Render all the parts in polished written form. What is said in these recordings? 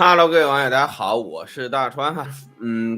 Hello，各位网友，大家好，我是大川哈。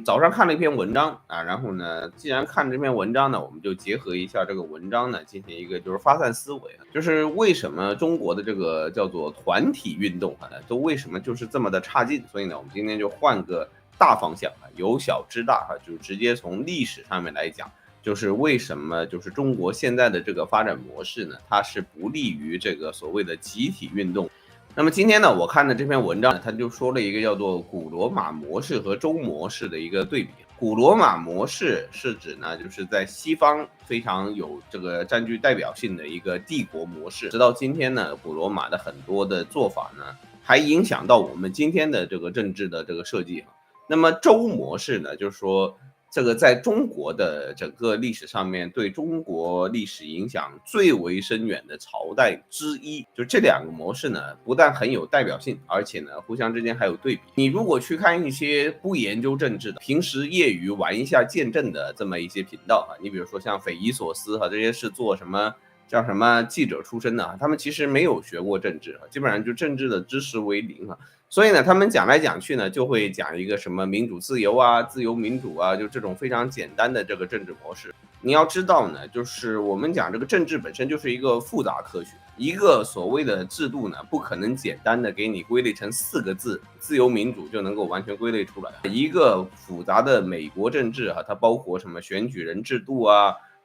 早上看了一篇文章啊，然后呢，既然看这篇文章呢，我们就结合一下这个文章呢，进行一个就是发散思维啊，就是为什么中国的这个叫做团体运动啊，都为什么就是这么的差劲？所以呢，我们今天就换个大方向啊，由小知大哈，就直接从历史上面来讲，就是为什么就是中国现在的这个发展模式呢，它是不利于这个所谓的集体运动。那么今天呢，我看的这篇文章，他就说了一个叫做古罗马模式和周模式的一个对比。古罗马模式是指呢，就是在西方非常有这个占据代表性的一个帝国模式，直到今天呢，古罗马的很多的做法呢，还影响到我们今天的这个政治的这个设计。那么周模式呢，就是说这个在中国的整个历史上面，对中国历史影响最为深远的朝代之一，就这两个模式呢，不但很有代表性，而且呢，互相之间还有对比。你如果去看一些不研究政治的，平时业余玩一下见证的这么一些频道你比如说像匪夷所思这些是做什么叫什么记者出身的他们其实没有学过政治基本上就政治的知识为零所以呢，他们讲来讲去呢，就会讲一个什么民主自由自由民主就这种非常简单的这个政治模式。你要知道呢，就是我们讲这个政治本身就是一个复杂科学，一个所谓的制度呢，不可能简单的给你归类成4个字自由民主就能够完全归类出来。一个复杂的美国政治它包括什么选举人制度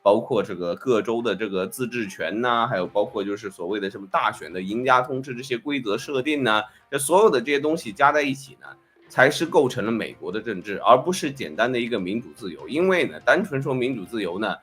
包括这个各州的这个自治权还有包括就是所谓的什么大选的赢家通吃这些规则设定这所有的这些东西加在一起呢，才是构成了美国的政治，而不是简单的一个民主自由。因为呢，单纯说民主自由呢，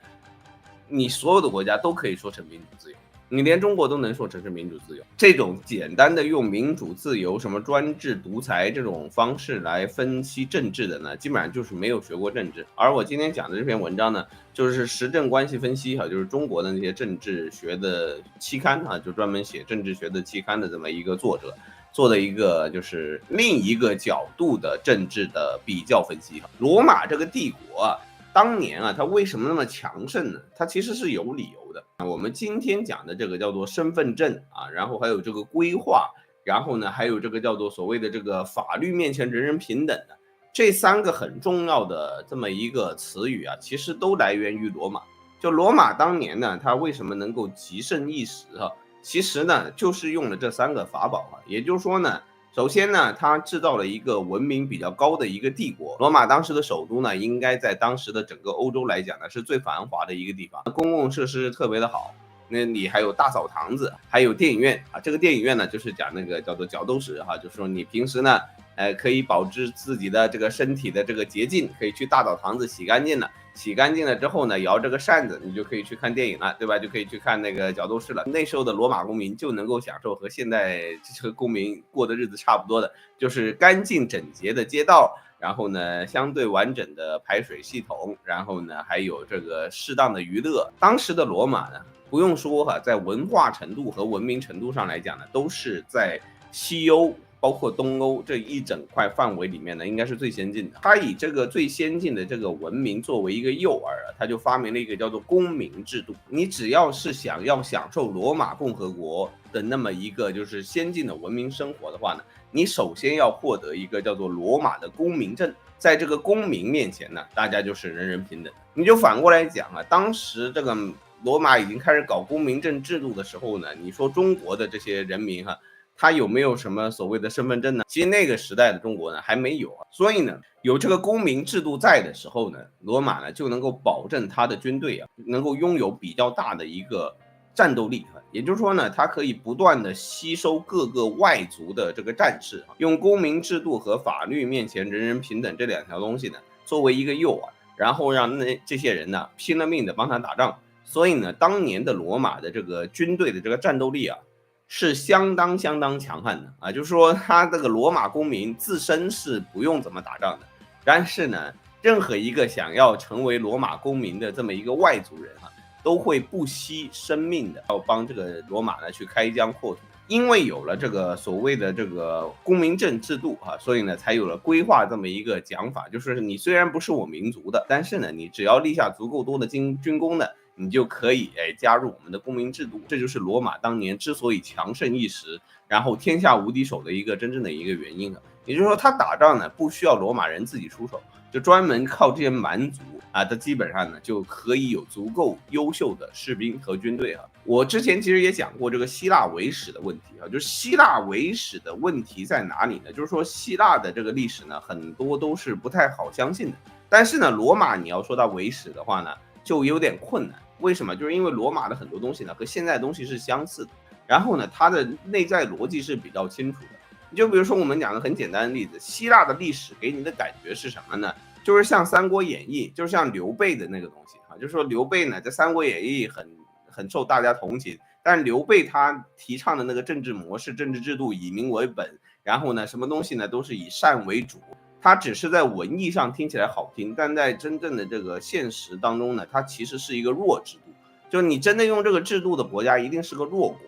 你所有的国家都可以说成民主自由。你连中国都能说成是民主自由，这种简单的用民主自由、什么专制独裁这种方式来分析政治的呢，基本上就是没有学过政治。而我今天讲的这篇文章呢，就是时政关系分析就是中国的那些政治学的期刊就专门写政治学的期刊的这么一个作者做的一个就是另一个角度的政治的比较分析罗马这个帝国当年它为什么那么强盛呢？它其实是有理由的。我们今天讲的这个叫做身份证然后还有这个规划，然后呢还有这个叫做所谓的这个法律面前人人平等的，这3个很重要的这么一个词语其实都来源于罗马。就罗马当年呢，它为什么能够极盛一时其实呢就是用了这3个法宝也就是说呢。首先呢，它制造了一个文明比较高的一个帝国。罗马当时的首都呢，应该在当时的整个欧洲来讲呢，是最繁华的一个地方，公共设施特别的好。那里还有大澡堂子，还有电影院这个电影院呢，就是讲那个叫做角斗士就是说你平时呢，可以保持自己的这个身体的这个洁净，可以去大澡堂子洗干净了。洗干净了之后呢，摇这个扇子，你就可以去看电影了，对吧？就可以去看那个角斗士了。那时候的罗马公民就能够享受和现在这个公民过的日子差不多的，就是干净整洁的街道，然后呢，相对完整的排水系统，然后呢，还有这个适当的娱乐。当时的罗马呢，不用说在文化程度和文明程度上来讲呢，都是在西欧。包括东欧这一整块范围里面呢，应该是最先进的。它以这个最先进的这个文明作为一个诱饵它就发明了一个叫做公民制度。你只要是想要享受罗马共和国的那么一个就是先进的文明生活的话呢，你首先要获得一个叫做罗马的公民证。在这个公民面前呢，大家就是人人平等。你就反过来讲当时这个罗马已经开始搞公民证制度的时候呢，你说中国的这些人民他有没有什么所谓的身份证呢？其实那个时代的中国呢还没有所以呢，有这个公民制度在的时候呢，罗马呢就能够保证他的军队能够拥有比较大的一个战斗力也就是说呢，他可以不断的吸收各个外族的这个战士用公民制度和法律面前人人平等这2条东西呢作为一个诱饵，然后让这些人呢拼了命的帮他打仗。所以呢，当年的罗马的这个军队的这个战斗力是相当强悍的就是说他这个罗马公民自身是不用怎么打仗的，但是呢，任何一个想要成为罗马公民的这么一个外族人都会不惜生命的要帮这个罗马呢去开疆扩土。因为有了这个所谓的这个公民证制度所以呢才有了规划这么一个讲法，就是你虽然不是我民族的，但是呢你只要立下足够多的军功呢，你就可以加入我们的公民制度。这就是罗马当年之所以强盛一时，然后天下无敌手的一个真正的一个原因也就是说，他打仗呢不需要罗马人自己出手，就专门靠这些蛮族啊，他基本上呢就可以有足够优秀的士兵和军队啊。我之前其实也讲过这个希腊伪史的问题啊，就是希腊伪史的问题在哪里呢？就是说希腊的这个历史呢，很多都是不太好相信的。但是呢，罗马你要说它伪史的话呢，就有点困难。为什么？就是因为罗马的很多东西呢和现在的东西是相似的，然后呢，它的内在逻辑是比较清楚的。你就比如说我们讲个很简单的例子，希腊的历史给你的感觉是什么呢？就是像《三国演义》，就是像刘备的那个东西啊，就是说刘备呢在《三国演义》很受大家同情，但是刘备他提倡的那个政治模式、政治制度以民为本，然后呢，什么东西呢都是以善为主。它只是在文艺上听起来好听，但在真正的这个现实当中呢，它其实是一个弱制度。就是你真的用这个制度的国家，一定是个弱国。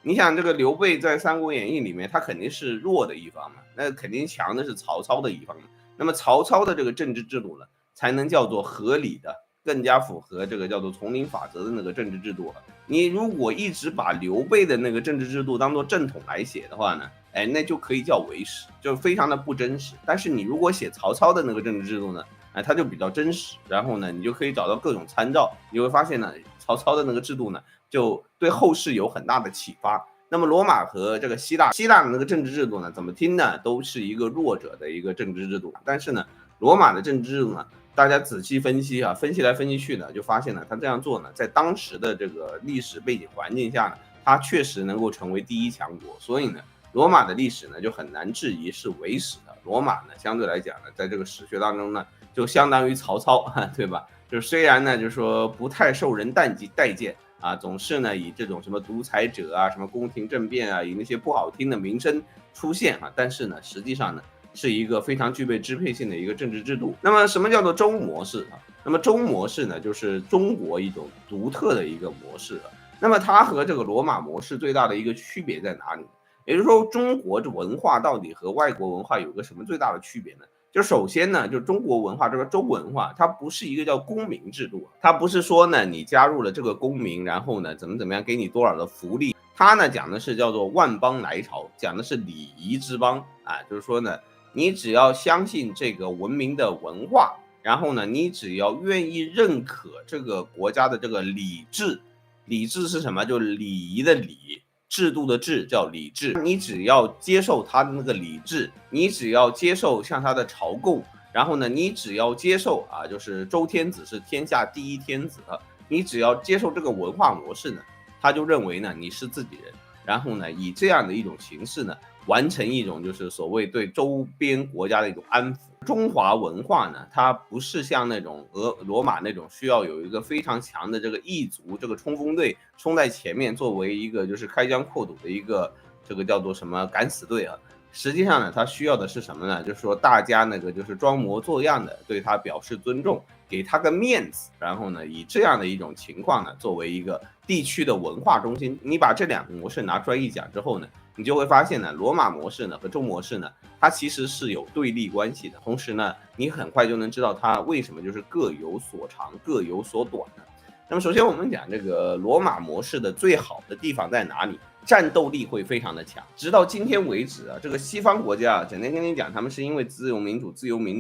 你想，这个刘备在《三国演义》里面，他肯定是弱的一方嘛，那肯定强的是曹操的一方嘛。那么曹操的这个政治制度呢，才能叫做合理的，更加符合这个叫做丛林法则的那个政治制度。你如果一直把刘备的那个政治制度当做正统来写的话呢，哎，那就可以叫伪史，就非常的不真实。但是你如果写曹操的那个政治制度呢，哎，它就比较真实。然后呢，你就可以找到各种参照，你会发现呢，曹操的那个制度呢，就对后世有很大的启发。那么罗马和这个希腊的那个政治制度呢，怎么听呢，都是一个弱者的一个政治制度。但是呢，罗马的政治制度呢，大家仔细分析啊，分析来分析去呢，就发现呢，他这样做呢，在当时的这个历史背景环境下呢，他确实能够成为第一强国。所以呢，罗马的历史呢，就很难质疑是伪史的。罗马呢，相对来讲呢，在这个史学当中呢，就相当于曹操，对吧？就是虽然呢，就是说不太受人待见啊，总是呢以这种什么独裁者啊、什么宫廷政变啊，以那些不好听的名声出现啊，但是呢，实际上呢，是一个非常具备支配性的一个政治制度。那么什么叫做周模式啊？那么周模式呢，就是中国一种独特的一个模式啊。那么它和这个罗马模式最大的一个区别在哪里呢？也就是说，中国的文化到底和外国文化有个什么最大的区别呢？就首先呢，就中国文化这个周文化，它不是一个叫公民制度，它不是说呢你加入了这个公民，然后呢怎么样给你多少的福利，它呢讲的是叫做万邦来朝，讲的是礼仪之邦啊，就是说呢你只要相信这个文明的文化，然后呢你只要愿意认可这个国家的这个礼制，礼制是什么？就礼仪的礼。制度的制叫礼制，你只要接受他的那个礼制，你只要接受向他的朝贡，然后呢，你只要接受啊，就是周天子是天下第一天子，你只要接受这个文化模式呢，他就认为呢你是自己人，然后呢以这样的一种形式呢，完成一种就是所谓对周边国家的一种安抚。中华文化呢，它不是像那种罗马那种需要有一个非常强的这个异族这个冲锋队冲在前面，作为一个就是开疆扩土的一个这个叫做什么敢死队啊。实际上呢，它需要的是什么呢？就是说大家那个就是装模作样的对他表示尊重，给他个面子，然后呢，以这样的一种情况呢，作为一个地区的文化中心。你把这两个模式拿出来一讲之后呢，你就会发现呢，罗马模式呢和周模式呢，它其实是有对立关系的。同时呢，你很快就能知道它为什么就是各有所长、各有所短呢。那么首先我们讲这个罗马模式的最好的地方在哪里？战斗力会非常的强。直到今天为止啊，这个西方国家啊，整天跟你讲他们是因为自由民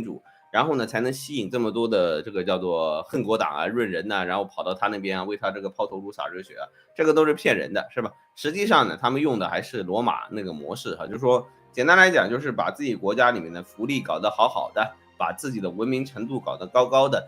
主，然后呢才能吸引这么多的这个叫做恨国党啊、润人呐、然后跑到他那边啊，为他这个抛头颅洒热血啊，这个都是骗人的，是吧？实际上呢，他们用的还是罗马那个模式哈，就是说简单来讲，就是把自己国家里面的福利搞得好好的，把自己的文明程度搞得高高的。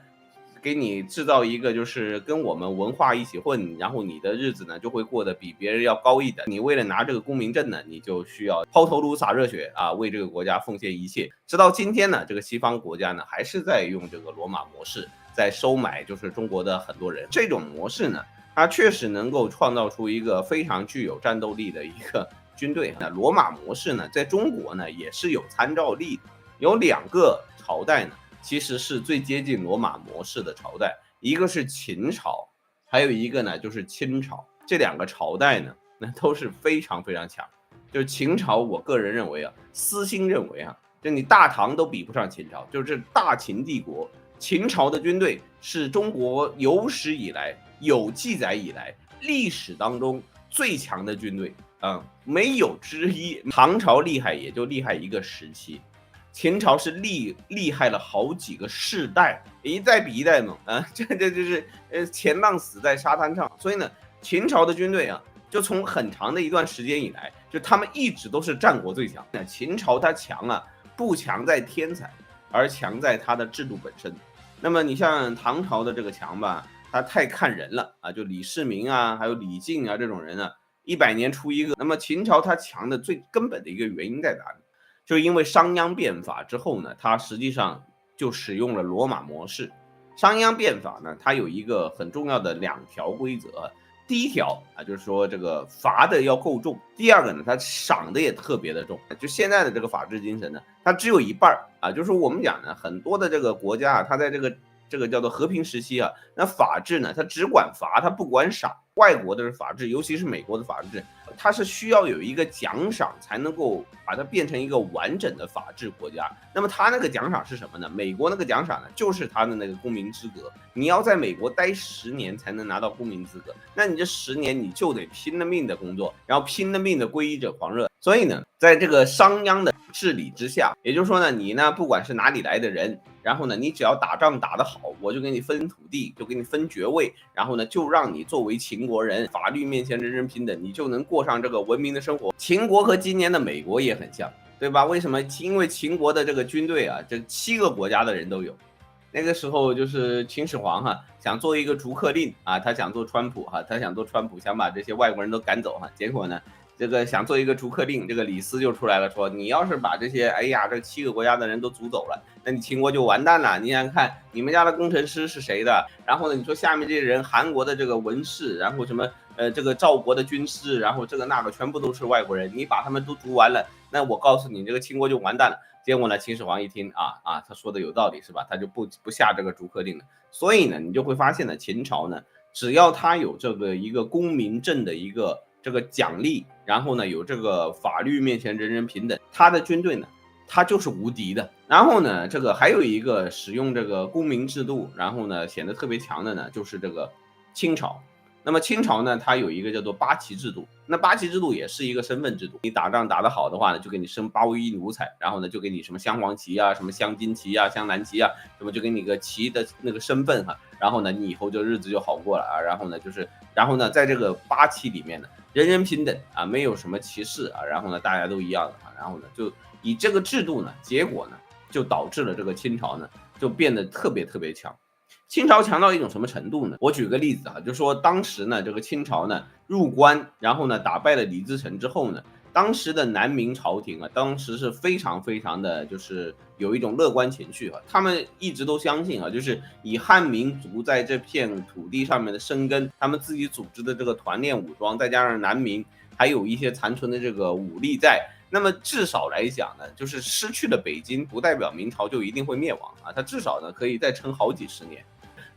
给你制造一个就是跟我们文化一起混，然后你的日子呢就会过得比别人要高一等。你为了拿这个公民证呢，你就需要抛头颅洒热血啊，为这个国家奉献一切。直到今天呢，这个西方国家呢还是在用这个罗马模式，在收买就是中国的很多人。这种模式呢，它确实能够创造出一个非常具有战斗力的一个军队。那罗马模式呢，在中国呢也是有参照力的，有两个朝代呢。其实是最接近罗马模式的朝代，一个是秦朝，还有一个呢就是清朝。这两个朝代呢，那都是非常非常强。就是秦朝，我个人认为啊，私心认为啊，就你大唐都比不上秦朝，就是大秦帝国，秦朝的军队是中国有史以来有记载以来历史当中最强的军队啊，没有之一。唐朝厉害也就厉害一个时期，秦朝是厉害了好几个世代，一代比一代猛啊！这就是前浪死在沙滩上。所以呢，秦朝的军队啊，就从很长的一段时间以来，就他们一直都是战国最强。那秦朝它强啊，不强在天才，而强在它的制度本身。那么你像唐朝的这个强吧，他太看人了啊，就李世民啊，还有李靖啊这种人啊，100年出一个。那么秦朝它强的最根本的一个原因在哪里？就是因为商鞅变法之后呢，它实际上就使用了罗马模式。商鞅变法呢，它有一个很重要的2条规则。第一条啊，就是说这个罚的要够重；第二个呢，它赏的也特别的重。就现在的这个法治精神呢，它只有一半啊，就是我们讲呢，很多的这个国家啊，它在这个叫做和平时期啊，那法治呢，它只管罚，它不管赏。外国的法治，尤其是美国的法治，它是需要有一个奖赏才能够把它变成一个完整的法治国家。那么它那个奖赏是什么呢？美国那个奖赏呢，就是它的那个公民资格。你要在美国待10年才能拿到公民资格，那你这10年你就得拼了命的工作，然后拼了命的皈依者狂热。所以呢，在这个商鞅的治理之下，也就是说呢，你呢不管是哪里来的人，然后呢，你只要打仗打得好，我就给你分土地，就给你分爵位，然后呢，就让你作为秦国人，法律面前人人平等，你就能过上这个文明的生活。秦国和今年的美国也很像，对吧？为什么？因为秦国的这个军队啊，这7个国家的人都有。那个时候就是秦始皇想做一个逐客令啊，他想做川普他想做川普，想把这些外国人都赶走结果呢，这个想做一个逐客令，这个李斯就出来了，说你要是把这些这7个国家的人都逐走了，那你秦国就完蛋了。你想想看，你们家的工程师是谁的？然后呢，你说下面这些人，韩国的这个文士，然后什么这个赵国的军师，然后这个那个全部都是外国人，你把他们都逐完了，那我告诉你，这个秦国就完蛋了。结果呢，秦始皇一听他说的有道理是吧？他就不下这个逐客令了。所以呢，你就会发现呢，秦朝呢，只要他有这个一个公民政的一个这个奖励，然后呢有这个法律面前人人平等，他的军队呢，他就是无敌的。然后呢，这个还有一个使用这个公民制度，然后呢显得特别强的呢，就是这个清朝。那么清朝呢，它有一个叫做八旗制度，那八旗制度也是一个身份制度。你打仗打得好的话呢，就给你升8威奴才，然后呢就给你什么镶黄旗啊、什么镶金旗啊、镶蓝旗啊，什么就给你个旗的那个身份然后呢你以后就日子就好过了然后呢在这个八旗里面呢，人人平等没有什么歧视然后呢大家都一样的然后呢就以这个制度呢，结果呢就导致了这个清朝呢就变得特别特别强。清朝强到一种什么程度呢？我举个例子就说当时呢，这个清朝呢入关，然后呢打败了李自成之后呢，当时的南明朝廷当时是非常非常的，就是有一种乐观情绪他们一直都相信就是以汉民族在这片土地上面的生根，他们自己组织的这个团练武装，再加上南明还有一些残存的这个武力在。那么至少来讲呢，就是失去了北京，不代表明朝就一定会灭亡它至少呢可以再撑好几十年。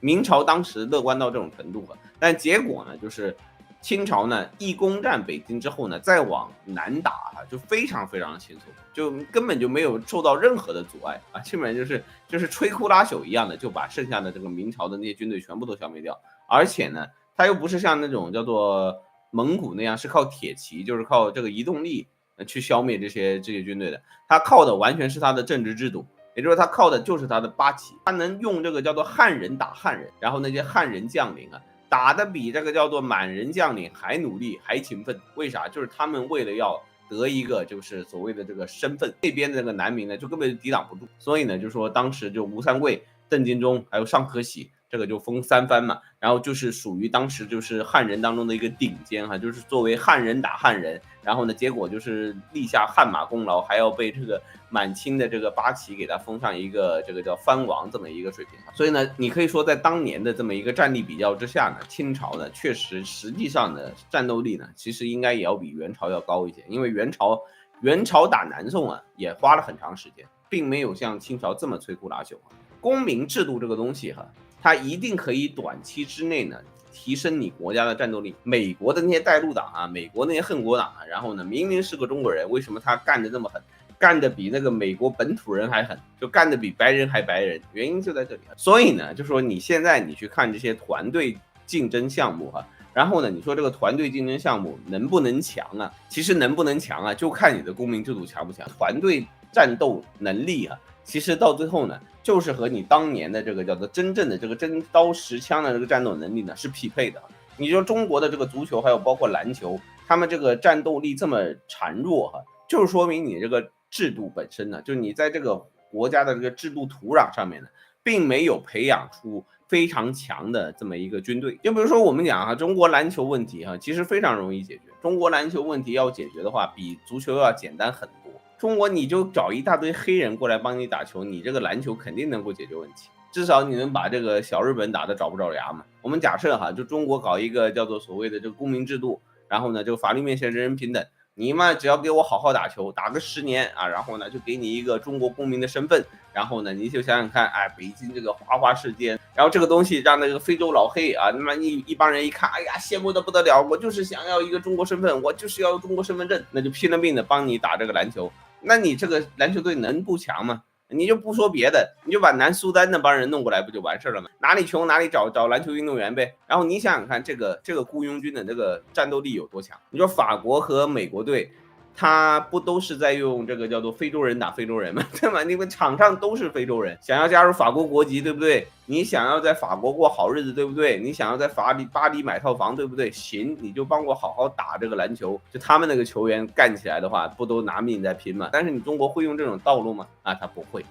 明朝当时乐观到这种程度但结果呢，就是清朝呢一攻占北京之后呢，再往南打就非常非常轻松，就根本就没有受到任何的阻碍基本上就是摧枯拉朽一样的，就把剩下的这个明朝的那些军队全部都消灭掉。而且呢，它又不是像那种叫做蒙古那样是靠铁骑，就是靠这个移动力去消灭这些军队的，它靠的完全是它的政治制度。也就是说，他靠的就是他的八旗，他能用这个叫做汉人打汉人，然后那些汉人将领打得比这个叫做满人将领还努力还勤奋。为啥？就是他们为了要得一个就是所谓的这个身份，那边的这个南明呢就根本抵挡不住。所以呢，就说当时就吴三桂、邓金忠还有尚可喜，这个就封3藩嘛，然后就是属于当时就是汉人当中的一个顶尖就是作为汉人打汉人，然后呢，结果就是立下汗马功劳，还要被这个满清的这个八旗给他封上一个这个叫藩王这么一个水平所以呢，你可以说在当年的这么一个战力比较之下呢，清朝呢确实实际上的战斗力呢，其实应该也要比元朝要高一些，因为元朝打南宋也花了很长时间，并没有像清朝这么摧枯拉朽公民制度这个东西它一定可以短期之内呢提升你国家的战斗力。美国的那些带路党美国那些恨国党然后呢明明是个中国人，为什么他干得那么狠，干得比那个美国本土人还狠，就干得比白人还白人？原因就在这里所以呢，就说你现在你去看这些团队竞争项目然后呢，你说这个团队竞争项目能不能强啊？其实能不能强啊，就看你的公民制度强不强。团队战斗能力啊，其实到最后呢，就是和你当年的这个叫做真正的这个真刀实枪的这个战斗能力呢是匹配的。你说中国的这个足球还有包括篮球，他们这个战斗力这么孱弱哈，就是说明你这个制度本身呢，就是你在这个国家的这个制度土壤上面呢，并没有培养出非常强的这么一个军队。就比如说我们讲中国篮球问题其实非常容易解决。中国篮球问题要解决的话，比足球要简单很多。中国你就找一大堆黑人过来帮你打球，你这个篮球肯定能够解决问题。至少你能把这个小日本打得找不着牙嘛。我们假设就中国搞一个叫做所谓的这个公民制度，然后呢，这个法律面前人人平等，你们只要给我好好打球，打个10年然后呢就给你一个中国公民的身份，然后呢你就想想看，北京这个花花世界，然后这个东西让那个非洲老黑那么一帮人一看，哎呀羡慕的不得了，我就是想要一个中国身份，我就是要中国身份证，那就拼了命的帮你打这个篮球，那你这个篮球队能不强吗？你就不说别的，你就把南苏丹那帮人弄过来不就完事了吗？哪里穷哪里找篮球运动员呗。然后你想想看，这个雇佣军的这个战斗力有多强？你说法国和美国队，他不都是在用这个叫做非洲人打非洲人吗？对吧？你们场上都是非洲人，想要加入法国国籍，对不对？你想要在法国过好日子，对不对？你想要在巴黎买套房，对不对？行，你就帮我好好打这个篮球。就他们那个球员干起来的话，不都拿命在拼吗？但是你中国会用这种道路吗？他不会。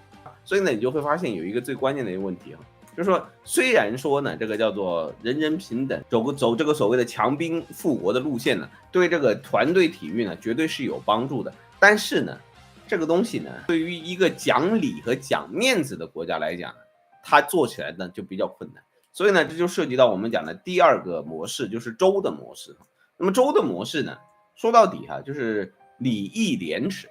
所以呢，你就会发现有一个最关键的一个问题就是说，虽然说呢，这个叫做人人平等，走这个所谓的强兵富国的路线呢，对这个团队体育呢，绝对是有帮助的。但是呢，这个东西呢，对于一个讲理和讲面子的国家来讲，它做起来呢就比较困难。所以呢，这就涉及到我们讲的第二个模式，就是周的模式。那么周的模式呢，说到底就是礼义廉耻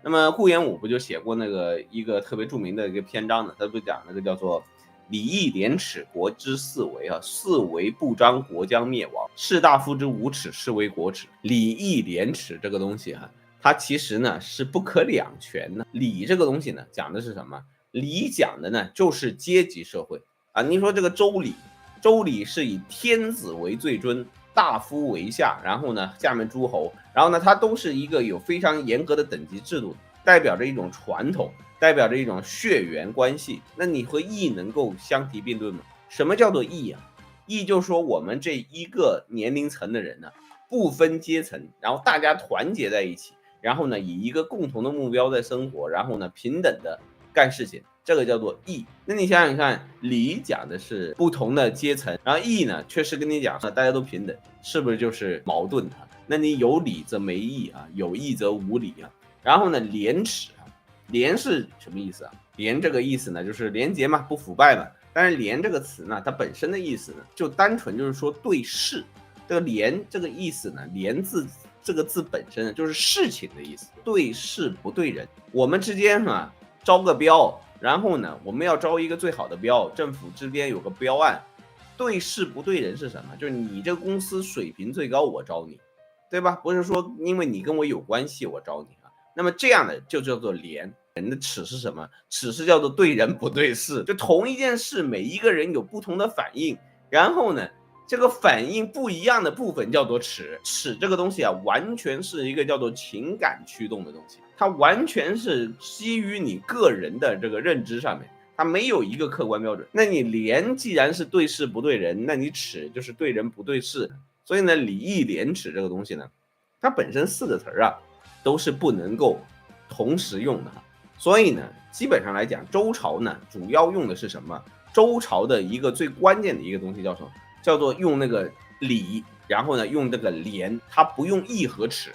那么顾炎武不就写过那个一个特别著名的一个篇章呢？他不讲那个叫做礼义廉耻国之四维四维不张国将灭亡，士大夫之无耻是为国耻。礼义廉耻这个东西它其实呢是不可两全的。礼这个东西呢讲的是什么？礼讲的呢就是阶级社会你说这个周礼是以天子为最尊，大夫为下，然后呢下面诸侯，然后呢它都是一个有非常严格的等级制度，代表着一种传统，代表着一种血缘关系。那你和义能够相提并论吗？什么叫做义义就是说我们这一个年龄层的人呢，不分阶层，然后大家团结在一起，然后呢以一个共同的目标在生活，然后呢平等的干事情，这个叫做义。那你想想看，礼讲的是不同的阶层，然后义呢确实跟你讲大家都平等，是不是就是矛盾那你有礼则没义有义则无礼然后呢廉耻廉是什么意思廉这个意思呢就是廉洁嘛，不腐败嘛。但是廉这个词呢，它本身的意思呢就单纯就是说对事。这个廉这个意思呢，廉字这个字本身呢就是事情的意思，对事不对人。我们之间招个标，然后呢我们要招一个最好的标，政府之间有个标案，对事不对人是什么？就是你这个公司水平最高我招你，对吧？不是说因为你跟我有关系我招你那么这样的就叫做廉。人的耻是什么？耻是叫做对人不对事。就同一件事，每一个人有不同的反应，然后呢这个反应不一样的部分叫做耻。耻这个东西完全是一个叫做情感驱动的东西，它完全是基于你个人的这个认知上面，它没有一个客观标准。那你廉既然是对事不对人，那你耻就是对人不对事。所以呢礼义廉耻这个东西呢，它本身4个词都是不能够同时用的。所以呢基本上来讲，周朝呢主要用的是什么？周朝的一个最关键的一个东西叫什么？叫做用那个礼，然后呢用这个廉，它不用义和耻。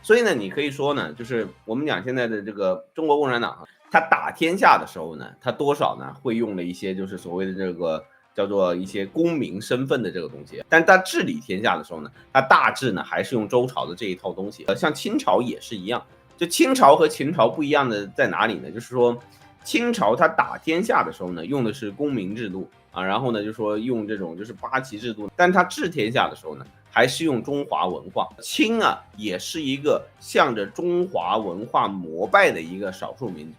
所以呢你可以说呢，就是我们讲现在的这个中国共产党它打天下的时候呢，它多少呢会用了一些就是所谓的这个叫做一些公民身份的这个东西，但它治理天下的时候呢，它大致呢还是用周朝的这一套东西。像清朝也是一样。就清朝和秦朝不一样的在哪里呢？就是说清朝它打天下的时候呢，用的是公民制度然后呢就说用这种就是八旗制度，但它治天下的时候呢，还是用中华文化。清也是一个向着中华文化膜拜的一个少数民族。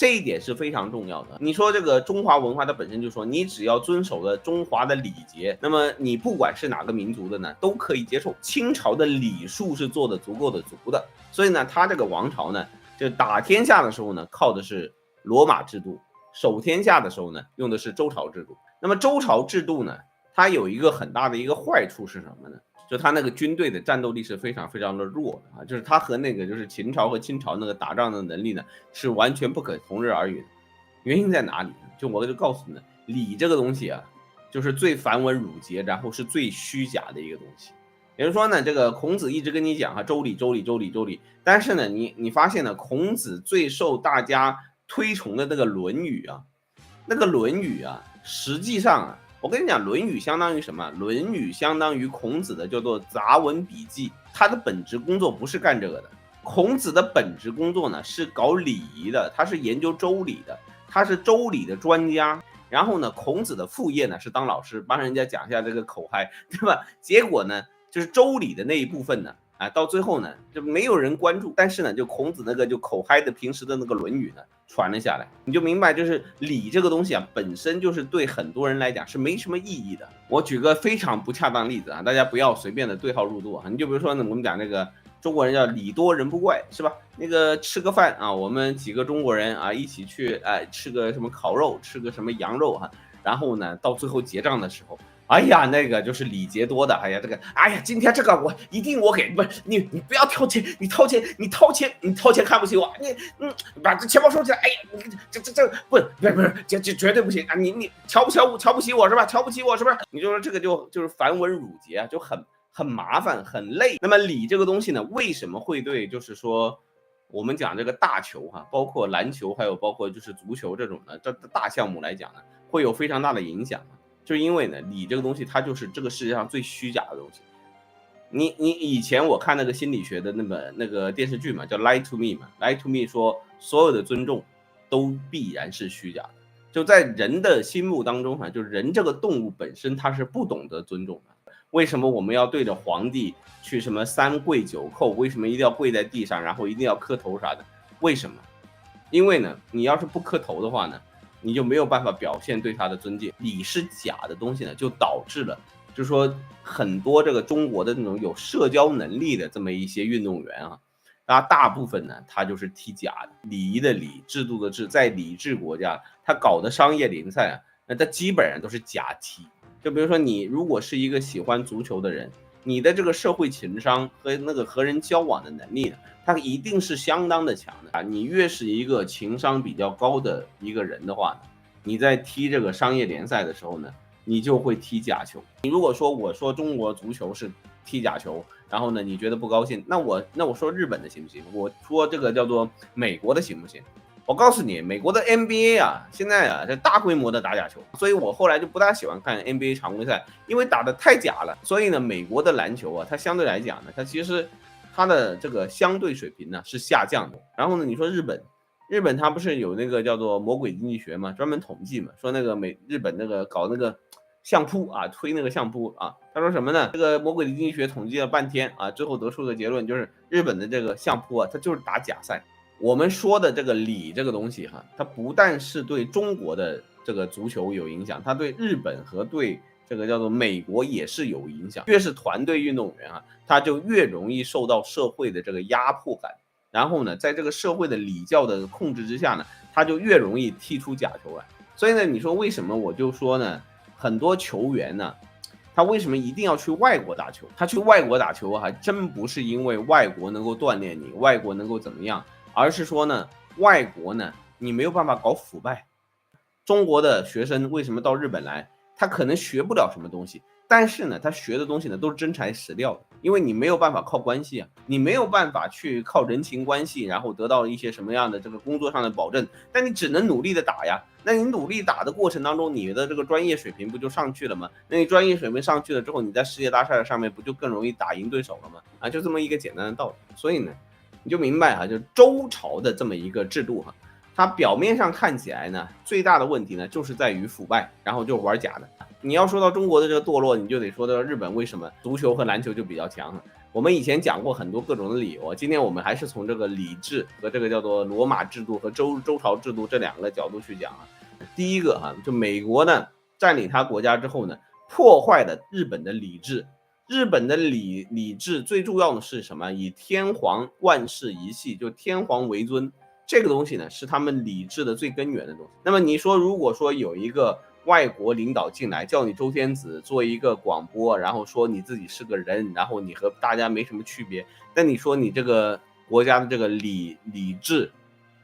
这一点是非常重要的。你说这个中华文化它本身就说，你只要遵守了中华的礼节，那么你不管是哪个民族的呢，都可以接受。清朝的礼数是做的足够的足的，所以呢，他这个王朝呢，就打天下的时候呢，靠的是罗马制度；守天下的时候呢，用的是周朝制度。那么周朝制度呢，它有一个很大的一个坏处是什么呢？就他那个军队的战斗力是非常非常的弱的啊，就是他和那个就是秦朝和清朝那个打仗的能力呢是完全不可同日而语的。原因在哪里？就我就告诉你，礼这个东西啊，就是最繁文缛节，然后是最虚假的一个东西。也就是说呢，这个孔子一直跟你讲周礼，周礼，周礼，周礼，但是呢，你发现呢，孔子最受大家推崇的那个《论语》啊，那个《论语》啊，实际上啊。我跟你讲，《论语》相当于什么？《论语》相当于孔子的叫做杂文笔记，他的本职工作不是干这个的。孔子的本职工作呢是搞礼仪的，他是研究周礼的，他是周礼的专家。然后呢，孔子的副业呢是当老师，帮人家讲一下这个口嗨，对吧？结果呢，就是周礼的那一部分呢，到最后呢就没有人关注，但是呢，就孔子那个就口嗨的平时的那个《论语》呢传了下来，你就明白，就是礼这个东西啊，本身就是对很多人来讲是没什么意义的。我举个非常不恰当的例子啊，大家不要随便的对号入座啊。你就比如说呢，我们讲那个中国人叫礼多人不怪，是吧？那个吃个饭啊，我们几个中国人啊一起去吃个什么烤肉，吃个什么羊肉哈，然后呢到最后结账的时候。哎呀，那个就是礼节多的，哎呀，这个，哎呀，今天这个一定我给，不是你不要掏钱，你掏钱看不起我，你把这钱包收起来，哎呀，你这不是这绝对不行啊！你瞧不起我是吧？瞧不起我是不是？你就说这个就是繁文缛节啊，就很麻烦很累。那么礼这个东西呢，为什么会对就是说我们讲这个大球哈，包括篮球，还有包括就是足球这种的这大项目来讲呢，会有非常大的影响呢？就是因为呢，礼这个东西，它就是这个世界上最虚假的东西。你以前我看那个心理学的那个电视剧嘛，叫《Lie to Me》嘛，《Lie to Me》说所有的尊重都必然是虚假的。就在人的心目当中就是人这个动物本身它是不懂得尊重的。为什么我们要对着皇帝去什么3跪9叩？为什么一定要跪在地上，然后一定要磕头啥的？为什么？因为呢，你要是不磕头的话呢，你就没有办法表现对他的尊敬。礼是假的东西呢，就导致了，就是说很多这个中国的那种有社交能力的这么一些运动员啊，大部分呢他就是踢假的。礼仪的礼，制度的制，在礼制国家，他搞的商业联赛啊，那他基本上都是假踢。就比如说你如果是一个喜欢足球的人，你的这个社会情商和那个和人交往的能力呢，它一定是相当的强的啊！你越是一个情商比较高的一个人的话呢，你在踢这个商业联赛的时候呢，你就会踢假球。你如果说我说中国足球是踢假球，然后呢你觉得不高兴，那我说日本的行不行？我说这个叫做美国的行不行？我告诉你，美国的 NBA 啊，现在啊这大规模的打假球，所以我后来就不大喜欢看 NBA 常规赛，因为打得太假了。所以呢，美国的篮球啊，它相对来讲呢，它其实它的这个相对水平呢是下降的。然后呢，你说日本它不是有那个叫做魔鬼经济学嘛，专门统计嘛，说那个日本那个搞那个相扑啊，推那个相扑啊，他说什么呢？这个魔鬼经济学统计了半天啊，最后得出的结论就是日本的这个相扑啊，它就是打假赛。我们说的这个礼这个东西哈，它不但是对中国的这个足球有影响，它对日本和对这个叫做美国也是有影响。越是团队运动员啊，他就越容易受到社会的这个压迫感，然后呢，在这个社会的礼教的控制之下呢，他就越容易踢出假球来。所以呢，你说为什么我就说呢，很多球员呢，他为什么一定要去外国打球？他去外国打球还真不是因为外国能够锻炼你，外国能够怎么样。而是说呢，外国呢，你没有办法搞腐败。中国的学生为什么到日本来？他可能学不了什么东西，但是呢，他学的东西呢都是真材实料的，因为你没有办法靠关系啊，你没有办法去靠人情关系，然后得到一些什么样的这个工作上的保证，但你只能努力的打呀。那你努力打的过程当中，你的这个专业水平不就上去了吗？那你专业水平上去了之后，你在世界大赛上面不就更容易打赢对手了吗？就这么一个简单的道理。所以呢，你就明白就周朝的这么一个制度它表面上看起来呢，最大的问题呢就是在于腐败，然后就玩假的。你要说到中国的这个堕落，你就得说到日本为什么足球和篮球就比较强我们以前讲过很多各种的理由，今天我们还是从这个礼制和这个叫做罗马制度和周朝制度这两个角度去讲啊。第一个就美国呢占领他国家之后呢，破坏了日本的礼制。日本的礼制最重要的是什么？以天皇万世一系，就天皇为尊。这个东西呢是他们礼制的最根源的东西。那么你说，如果说有一个外国领导进来，叫你周天子做一个广播，然后说你自己是个人，然后你和大家没什么区别，那你说你这个国家的这个礼制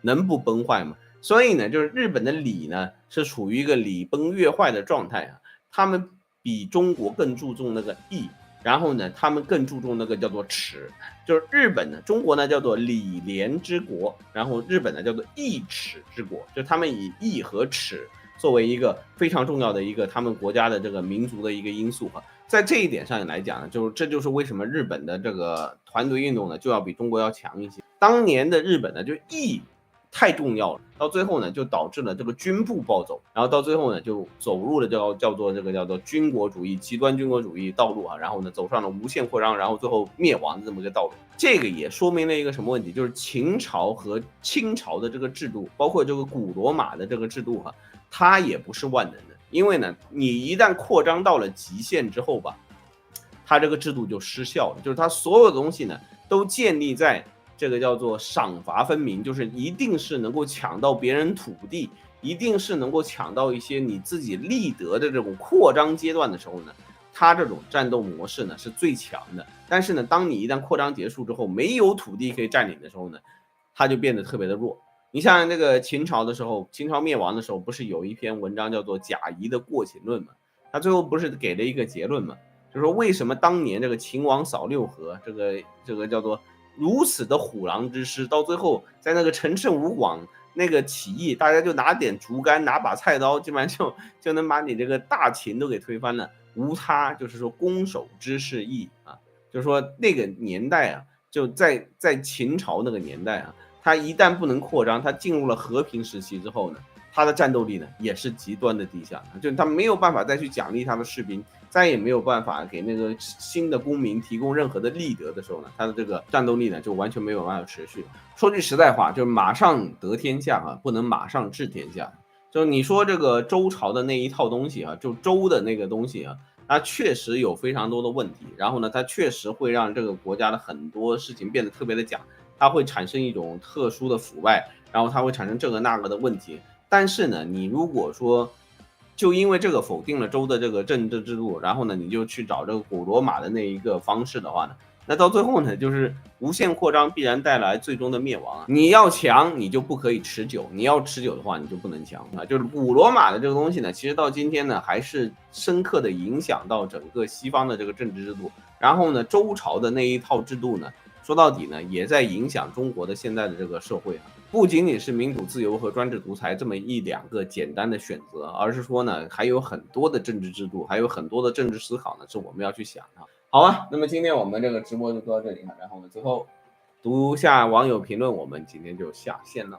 能不崩坏吗？所以呢，就是日本的礼呢是处于一个礼崩乐坏的状态啊，他们比中国更注重那个义。然后呢，他们更注重那个叫做耻，就是日本呢，中国呢叫做礼廉之国，然后日本呢叫做义耻之国，就他们以义和耻作为一个非常重要的一个他们国家的这个民族的一个因素哈。在这一点上来讲呢，这就是为什么日本的这个团队运动呢就要比中国要强一些。当年的日本呢，就义太重要了，到最后呢就导致了这个军部暴走，然后到最后呢就走入了叫做军国主义极端军国主义道路啊，然后呢走上了无限扩张，然后最后灭亡的这么一个道路。这个也说明了一个什么问题，就是秦朝和清朝的这个制度，包括这个古罗马的这个制度它也不是万能的，因为呢你一旦扩张到了极限之后吧，它这个制度就失效了，就是它所有的东西呢都建立在这个叫做赏罚分明，就是一定是能够抢到别人土地，一定是能够抢到一些你自己立德的这种扩张阶段的时候呢，它这种战斗模式呢是最强的。但是呢，当你一旦扩张结束之后，没有土地可以占领的时候呢，它就变得特别的弱。你像那个秦朝的时候，秦朝灭亡的时候，不是有一篇文章叫做贾谊的过秦论吗？他最后不是给了一个结论吗？就是说为什么当年这个秦王扫六合，这个叫做如此的虎狼之师，到最后在那个陈胜吴广那个起义，大家就拿点竹竿，拿把菜刀，基本上就能把你这个大秦都给推翻了。无他，就是说攻守之势异啊，就是说那个年代啊，就在秦朝那个年代啊，它一旦不能扩张，它进入了和平时期之后呢，它的战斗力呢也是极端的低下，就它没有办法再去奖励它的士兵，再也没有办法给那个新的公民提供任何的立德的时候呢，它的这个战斗力呢就完全没有办法持续。说句实在话，就是马上得天下不能马上治天下。就你说这个周朝的那一套东西就周的那个东西它确实有非常多的问题，然后呢，它确实会让这个国家的很多事情变得特别的假，它会产生一种特殊的腐败，然后它会产生这个那个的问题。但是呢，你如果说就因为这个否定了周的这个政治制度，然后呢，你就去找这个古罗马的那一个方式的话呢，那到最后呢，就是无限扩张必然带来最终的灭亡。你要强，你就不可以持久；你要持久的话，你就不能强就是古罗马的这个东西呢，其实到今天呢，还是深刻的影响到整个西方的这个政治制度。然后呢，周朝的那一套制度呢，说到底呢，也在影响中国的现在的这个社会不仅仅是民主自由和专制独裁这么一两个简单的选择，而是说呢，还有很多的政治制度，还有很多的政治思考呢，是我们要去想的。好啊，那么今天我们这个直播就到这里然后呢，最后读下网友评论，我们今天就下线了